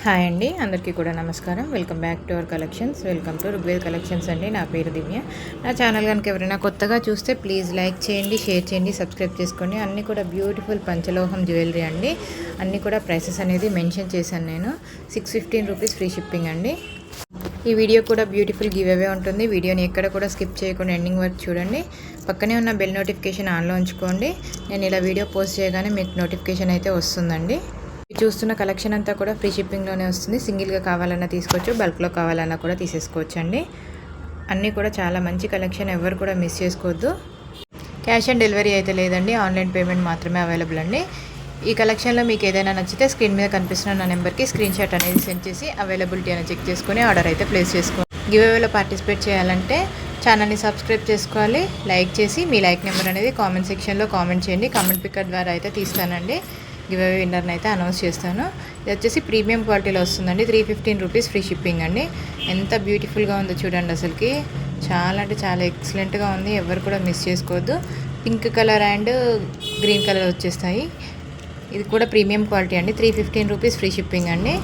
Hi అండి, అందరికీ కూడా నమస్కారం. Welcome back to our collections. Welcome to Rugved collections అండి. నా పేరు దివ్య. నా ఛానల్ కనుక ఎవరైనా కొత్తగా చూస్తే ప్లీజ్ లైక్ చేయండి, షేర్ చేయండి, సబ్స్క్రైబ్ చేసుకోండి. అన్నీ కూడా బ్యూటిఫుల్ పంచలోహం జ్యువెలరీ అండి. అన్నీ కూడా ప్రైసెస్ అనేది మెన్షన్ చేశాను నేను. 615 రూపీస్ ఫ్రీ షిప్పింగ్ అండి. ఈ వీడియో కూడా బ్యూటిఫుల్ గివ్ అవే ఉంటుంది. వీడియోని ఎక్కడ కూడా స్కిప్ చేయకుండా ఎండింగ్ వరకు చూడండి. పక్కనే ఉన్న బెల్ నోటిఫికేషన్ ఆన్లో ఉంచుకోండి. నేను ఇలా వీడియో పోస్ట్ చేయగానే మీకు నోటిఫికేషన్ అయితే వస్తుందండి. చూస్తున్న కలెక్షన్ అంతా కూడా ఫ్రీ షిప్పింగ్లోనే వస్తుంది. సింగిల్గా కావాలన్నా తీసుకోవచ్చు, బల్క్లో కావాలన్నా కూడా తీసేసుకోవచ్చు అండి. అన్నీ కూడా చాలా మంచి కలెక్షన్, ఎవరు కూడా మిస్ చేసుకోవద్దు. క్యాష్ ఆన్ డెలివరీ అయితే లేదండి, ఆన్లైన్ పేమెంట్ మాత్రమే అవైలబుల్ అండి. ఈ కలెక్షన్లో మీకు ఏదైనా నచ్చితే స్క్రీన్ మీద కనిపిస్తున్న నా నెంబర్కి స్క్రీన్ షాట్ అనేది సెండ్ చేసి అవైలబిలిటీ అనేది చెక్ చేసుకుని ఆర్డర్ అయితే ప్లేస్ చేసుకోండి. గివ్ అవేలో పార్టిసిపేట్ చేయాలంటే ఛానల్ని సబ్స్క్రైబ్ చేసుకోవాలి, లైక్ చేసి మీ లైక్ నెంబర్ అనేది కామెంట్ సెక్షన్లో కామెంట్ చేయండి. కామెంట్ పిక్కర్ ద్వారా అయితే తీస్తానండి. గివ్ అవే విన్నర్ని అయితే అనౌన్స్ చేస్తాను. ఇది వచ్చేసి ప్రీమియం క్వాలిటీలో వస్తుందండి. 315 రూపీస్ ఫ్రీ షిప్పింగ్ అండి. ఎంత బ్యూటిఫుల్గా ఉందో చూడండి, అసలుకి చాలా అంటే చాలా ఎక్సలెంట్గా ఉంది. ఎవరు కూడా మిస్ చేసుకోవద్దు. Pink colour and green colour వచ్చేస్తాయి. ఇది కూడా ప్రీమియం క్వాలిటీ అండి. 315 రూపీస్ ఫ్రీ షిప్పింగ్ అండి.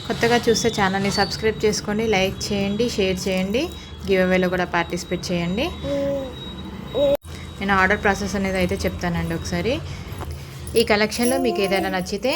కొత్తగా చూస్తే ఛానల్ని సబ్స్క్రైబ్ చేసుకోండి, లైక్ చేయండి, షేర్ చేయండి. గివ్ అవేలో కూడా పార్టిసిపేట్ చేయండి. నేను ఆర్డర్ ప్రాసెస్ అనేది అయితే చెప్తానండి ఒకసారి. ఈ కలెక్షన్లో మీకు ఏదైనా నచ్చితే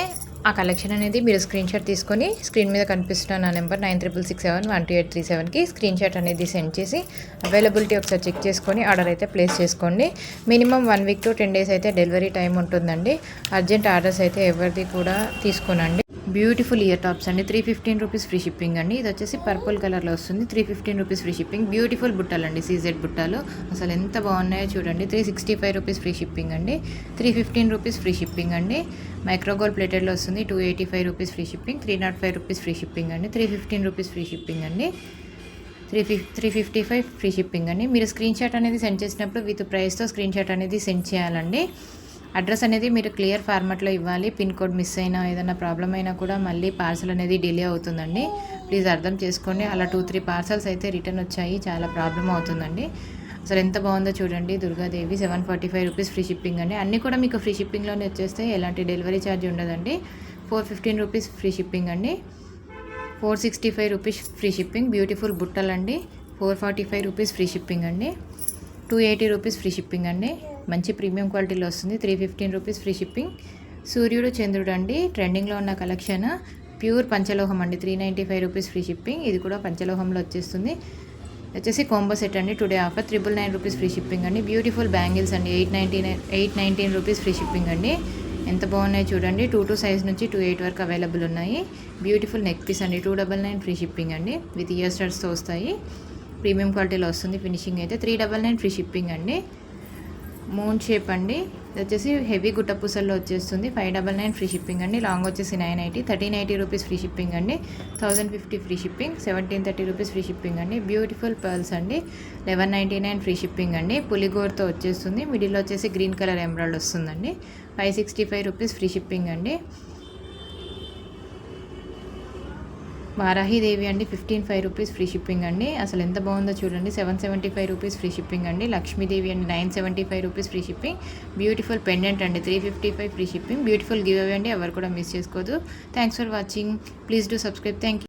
ఆ కలెక్షన్ అనేది మీరు స్క్రీన్ షాట్ తీసుకొని స్క్రీన్ మీద కనిపిస్తున్న నా నెంబర్ 9667128837కి స్క్రీన్ షాట్ అనేది సెండ్ చేసి అవైలబిలిటీ ఒకసారి చెక్ చేసుకొని ఆర్డర్ అయితే ప్లేస్ చేసుకోండి. మినిమం 1 వీక్ టు 10 డేస్ అయితే డెలివరీ టైం ఉంటుందండి. అర్జెంట్ ఆర్డర్స్ అయితే ఎవరిది కూడా తీసుకోనండి. బ్యూటిఫుల్ ఇయర్ టాప్స్ అండి. 315 రూపీస్ ఫ్రీ షిప్పింగ్ అండి. ఇది వచ్చేసి పర్పుల్ కలర్లో వస్తుంది. 315 రూపీస్ ఫ్రీ షిప్పింగ్. బ్యూటిఫుల్ బుట్టాలు అండి, సీజెడ్ బుట్టాలు అసలు ఎంత బాగున్నాయో చూడండి. 365 రూపీస్ ఫ్రీ షిప్పింగ్ అండి. 315 రూపీస్ ఫ్రీ షిప్పింగ్ అండి. మైక్రోగోల్డ్ ప్లేటెడ్లో వస్తుంది. 285 rupees free shipping. 305 rupees free shipping అండి. 315 రూపీస్ ఫ్రీ షిప్పింగ్ అండి. 355 ఫ్రీ షిప్పింగ్ అండి. మీరు స్క్రీన్ షాట్ అనేది సెండ్ చేసినప్పుడు విత్ ప్రైస్తో స్క్రీన్ షాట్ అనేది సెండ్ చేయాలండి. అడ్రస్ అనేది మీరు క్లియర్ ఫార్మాట్లో ఇవ్వాలి. పిన్ కోడ్ మిస్ అయినా ఏదైనా ప్రాబ్లం అయినా కూడా మళ్ళీ పార్సల్ అనేది డిలే అవుతుందండి. ప్లీజ్ అర్థం చేసుకోండి. అలా 2-3 పార్సల్స్ అయితే రిటర్న్ వచ్చాయి, చాలా ప్రాబ్లం అవుతుందండి. అసలు ఎంత బాగుందో చూడండి. దుర్గాదేవి 745 రూపీస్ ఫ్రీ షిప్పింగ్ అండి. అన్నీ కూడా మీకు ఫ్రీ షిప్పింగ్లోనే వచ్చేస్తే ఎలాంటి డెలివరీ ఛార్జ్ ఉండదండి. 415 రూపీస్ ఫ్రీ షిప్పింగ్ అండి. 465 రూపీస్ ఫ్రీ షిప్పింగ్. బ్యూటిఫుల్ బుట్టలండి. 445 రూపీస్ ఫ్రీ షిప్పింగ్ అండి. 280 రూపీస్ ఫ్రీ షిప్పింగ్ అండి. మంచి ప్రీమియం క్వాలిటీలో వస్తుంది. 315 రూపీస్ ఫ్రీ షిప్పింగ్. సూర్యుడు చంద్రుడు అండి, ట్రెండింగ్లో ఉన్న కలెక్షన్. ప్యూర్ పంచలోహం అండి. 395 రూపీస్ ఫ్రీ షిప్పింగ్. ఇది కూడా పంచలోహంలో వచ్చేస్తుంది. వచ్చేసి కాంబో సెట్ అండి. Today offer 999 rupees free shipping అండి. బ్యూటిఫుల్ బ్యాంగిల్స్ అండి. 819 రూపీస్ ఫ్రీ షిప్పింగ్ అండి. ఎంత బాగున్నాయి చూడండి. 2 సైజ్ నుంచి 2 వరకు అవైలబుల్ ఉన్నాయి. బ్యూటిఫుల్ నెక్ పీస్ అండి. 299 ఫ్రీ షిప్పింగ్ అండి. విత్ ఇయర్ స్టడ్స్తో వస్తాయి. ప్రీమియం క్వాలిటీలో వస్తుంది. ఫినిషింగ్ అయితే 399 ఫ్రీ షిప్పింగ్ అండి. మూన్ షేప్ అండి. ఇది వచ్చేసి హెవీ గుట్టపూసల్లో వచ్చేస్తుంది. 599 ఫ్రీ షిప్పింగ్ అండి. లాంగ్ వచ్చేసి 980. 1380 రూపీస్ ఫ్రీ షిప్పింగ్ అండి. 1050 free shipping. 1730 rupees free shipping అండి. బ్యూటిఫుల్ పర్ల్స్ అండి. 1199 ఫ్రీ షిప్పింగ్ అండి. పులిగోర్తో వచ్చేస్తుంది. మిడిల్లో వచ్చేసి గ్రీన్ కలర్ ఎమరాల్డ్ వస్తుందండి. 565 రూపీస్ ఫ్రీ షిప్పింగ్ అండి. వారాహిదేవి అండి. 15.5 రూపీస్ ఫ్రీ షిప్పింగ్ అండి. అసలు ఎంత బాగుందో చూడండి. 775 రూపీస్ ఫ్రీ షిప్పింగ్ అండి. లక్ష్మీదేవి అండి. 975 rupees free shipping. Beautiful pendant అండి. 355 free shipping. Beautiful give away అండి, ఎవరు కూడా మిస్ చేసుకోవద్దు. Thanks for watching. Please do subscribe. Thank you.